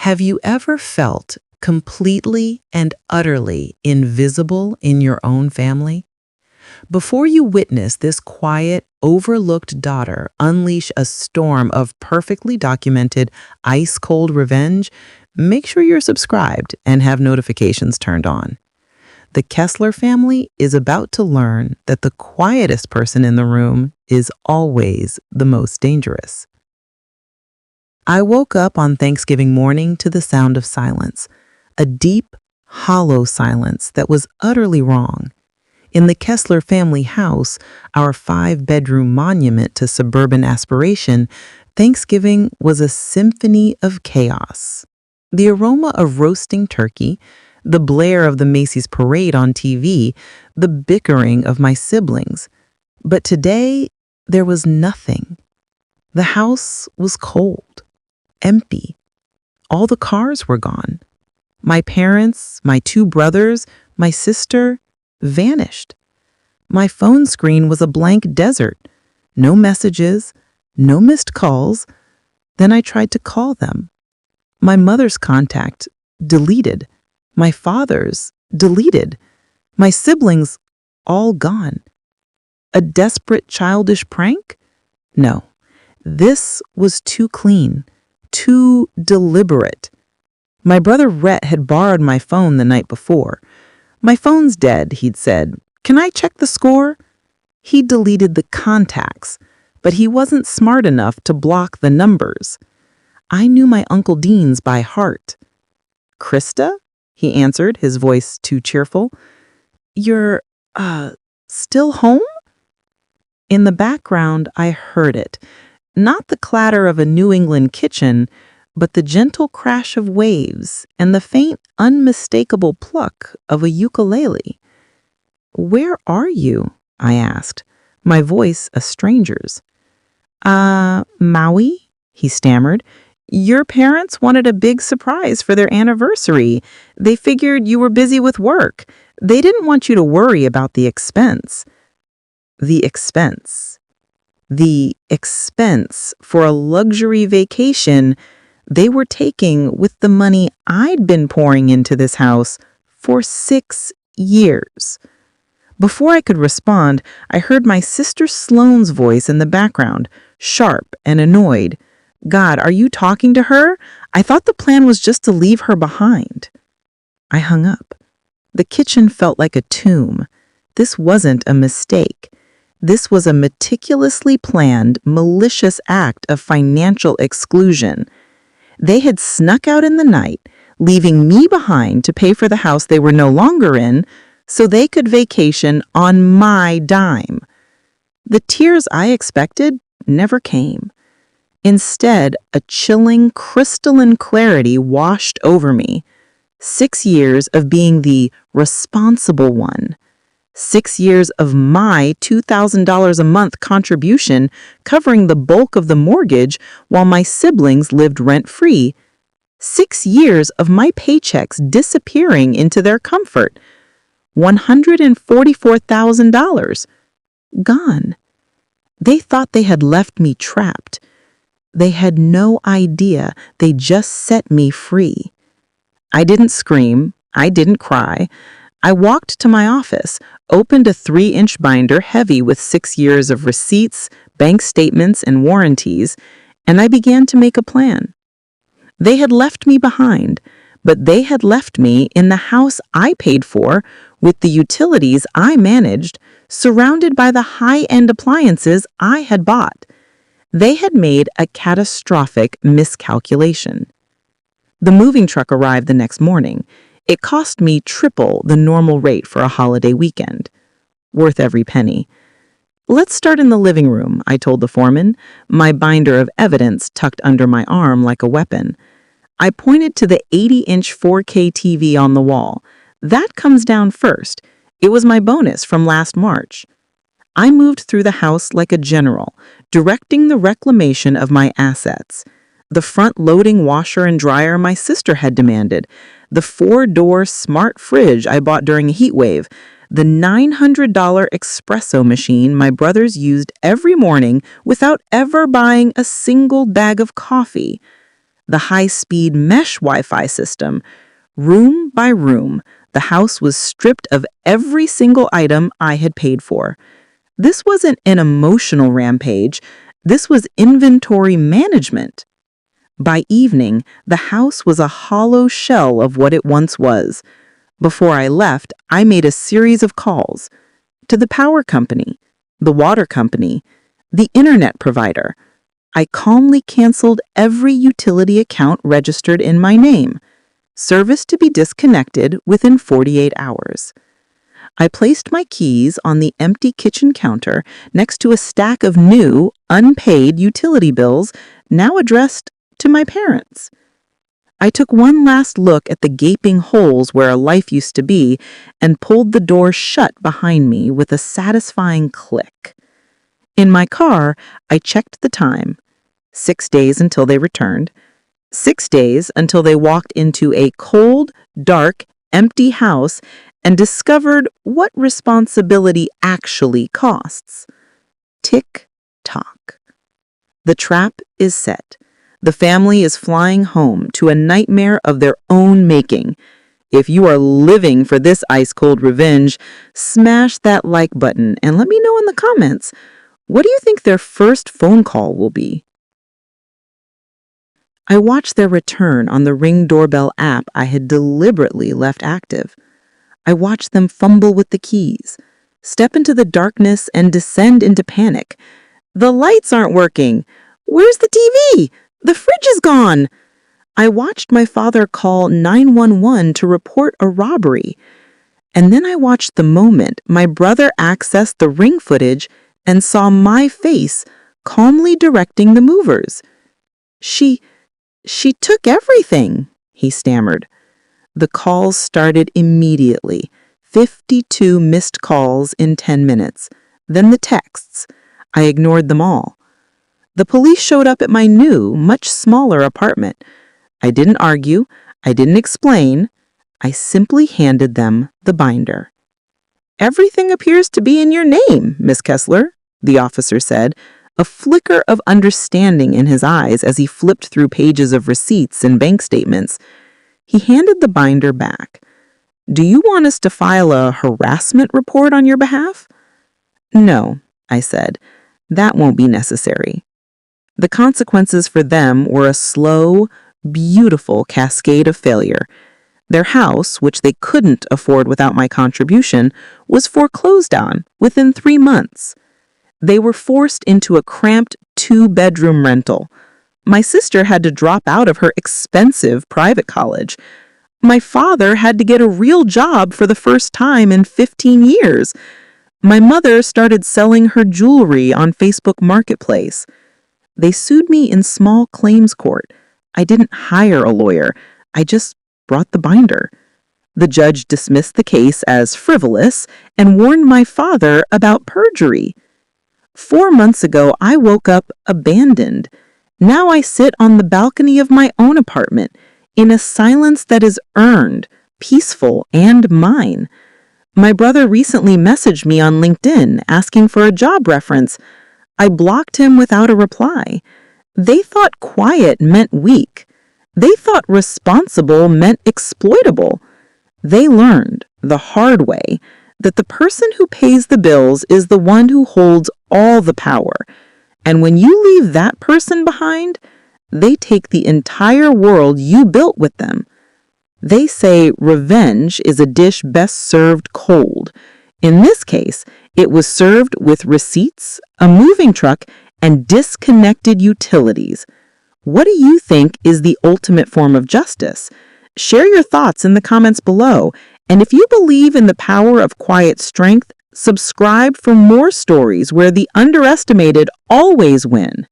Have you ever felt completely and utterly invisible in your own family? Before you witness this quiet, overlooked daughter unleash a storm of perfectly documented ice-cold revenge, make sure you're subscribed and have notifications turned on. The Kessler family is about to learn that the quietest person in the room is always the most dangerous. I woke up on Thanksgiving morning to the sound of silence, a deep, hollow silence that was utterly wrong. In the Kessler family house, our 5-bedroom monument to suburban aspiration, Thanksgiving was a symphony of chaos. The aroma of roasting turkey, the blare of the Macy's parade on TV, the bickering of my siblings. But today, there was nothing. The house was cold, empty. All the cars were gone. My parents, my 2 brothers, my sister vanished. My phone screen was a blank desert. No messages, no missed calls. Then I tried to call them. My mother's contact deleted. My father's deleted. My siblings all gone. A desperate childish prank? No, this was too clean, too deliberate. My brother Rhett had borrowed my phone the night before. "My phone's dead," he'd said. "Can I check the score?" He deleted the contacts, but he wasn't smart enough to block the numbers. I knew my Uncle Dean's by heart. "Krista?" he answered, his voice too cheerful. "You're, still home?" In the background, I heard it. Not the clatter of a New England kitchen, but the gentle crash of waves and the faint, unmistakable pluck of a ukulele. "Where are you?" I asked, my voice a stranger's. Maui," he stammered. "Your parents wanted a big surprise for their anniversary. They figured you were busy with work. They didn't want you to worry about the expense." The expense. The expense for a luxury vacation they were taking with the money I'd been pouring into this house for 6 years. Before I could respond, I heard my sister Sloane's voice in the background, sharp and annoyed. "God, are you talking to her? I thought the plan was just to leave her behind." I hung up. The kitchen felt like a tomb. This wasn't a mistake. This was a meticulously planned, malicious act of financial exclusion. They had snuck out in the night, leaving me behind to pay for the house they were no longer in, so they could vacation on my dime. The tears I expected never came. Instead, a chilling, crystalline clarity washed over me. 6 years of being the responsible one. 6 years of my $2,000 a month contribution covering the bulk of the mortgage while my siblings lived rent-free. 6 years of my paychecks disappearing into their comfort. $144,000. Gone. They thought they had left me trapped. They had no idea they just set me free. I didn't scream. I didn't cry. I walked to my office, opened a 3-inch binder heavy with 6 years of receipts, bank statements, and warranties, and I began to make a plan. They had left me behind, but they had left me in the house I paid for, with the utilities I managed, surrounded by the high-end appliances I had bought. They had made a catastrophic miscalculation. The moving truck arrived the next morning. It cost me triple the normal rate for a holiday weekend. Worth every penny. "Let's start in the living room," I told the foreman, my binder of evidence tucked under my arm like a weapon. I pointed to the 80-inch 4K TV on the wall. "That comes down first. It was my bonus from last March." I moved through the house like a general, directing the reclamation of my assets. The front-loading washer and dryer my sister had demanded, the 4-door smart fridge I bought during a heat wave, the $900 espresso machine my brothers used every morning without ever buying a single bag of coffee. the high-speed mesh Wi-Fi system. Room by room, the house was stripped of every single item I had paid for. This wasn't an emotional rampage. This was inventory management. By evening, the house was a hollow shell of what it once was. Before I left, I made a series of calls to the power company, the water company, the internet provider. I calmly canceled every utility account registered in my name. Service to be disconnected within 48 hours. I placed my keys on the empty kitchen counter next to a stack of new, unpaid utility bills now addressed to my parents. I took one last look at the gaping holes where a life used to be and pulled the door shut behind me with a satisfying click. In my car, I checked the time. 6 days until they returned. 6 days until they walked into a cold, dark, empty house and discovered what responsibility actually costs. Tick-tock. The trap is set. The family is flying home to a nightmare of their own making. If you are living for this ice-cold revenge, smash that like button and let me know in the comments. What do you think their first phone call will be? I watched their return on the Ring doorbell app I had deliberately left active. I watched them fumble with the keys, step into the darkness, and descend into panic. The lights aren't working. Where's the TV? The fridge is gone. I watched my father call 911 to report a robbery. And then I watched the moment my brother accessed the Ring footage and saw my face calmly directing the movers. She took everything, he stammered. The calls started immediately. 52 missed calls in 10 minutes. Then the texts. I ignored them all. The police showed up at my new, much smaller apartment. I didn't argue. I didn't explain. I simply handed them the binder. "Everything appears to be in your name, Miss Kessler," the officer said, a flicker of understanding in his eyes as he flipped through pages of receipts and bank statements. He handed the binder back. "Do you want us to file a harassment report on your behalf?" "No," I said. "That won't be necessary." The consequences for them were a slow, beautiful cascade of failure. Their house, which they couldn't afford without my contribution, was foreclosed on within 3 months. They were forced into a cramped 2-bedroom rental. My sister had to drop out of her expensive private college. My father had to get a real job for the first time in 15 years. My mother started selling her jewelry on Facebook Marketplace. They sued me in small claims court. I didn't hire a lawyer. I just brought the binder. The judge dismissed the case as frivolous and warned my father about perjury. 4 months ago, I woke up abandoned. Now I sit on the balcony of my own apartment, in a silence that is earned, peaceful, and mine. My brother recently messaged me on LinkedIn asking for a job reference. I blocked him without a reply. They thought quiet meant weak. They thought responsible meant exploitable. They learned, the hard way, that the person who pays the bills is the one who holds all the power. And when you leave that person behind, they take the entire world you built with them. They say revenge is a dish best served cold. In this case, it was served with receipts, a moving truck, and disconnected utilities. What do you think is the ultimate form of justice? Share your thoughts in the comments below. And if you believe in the power of quiet strength, subscribe for more stories where the underestimated always win.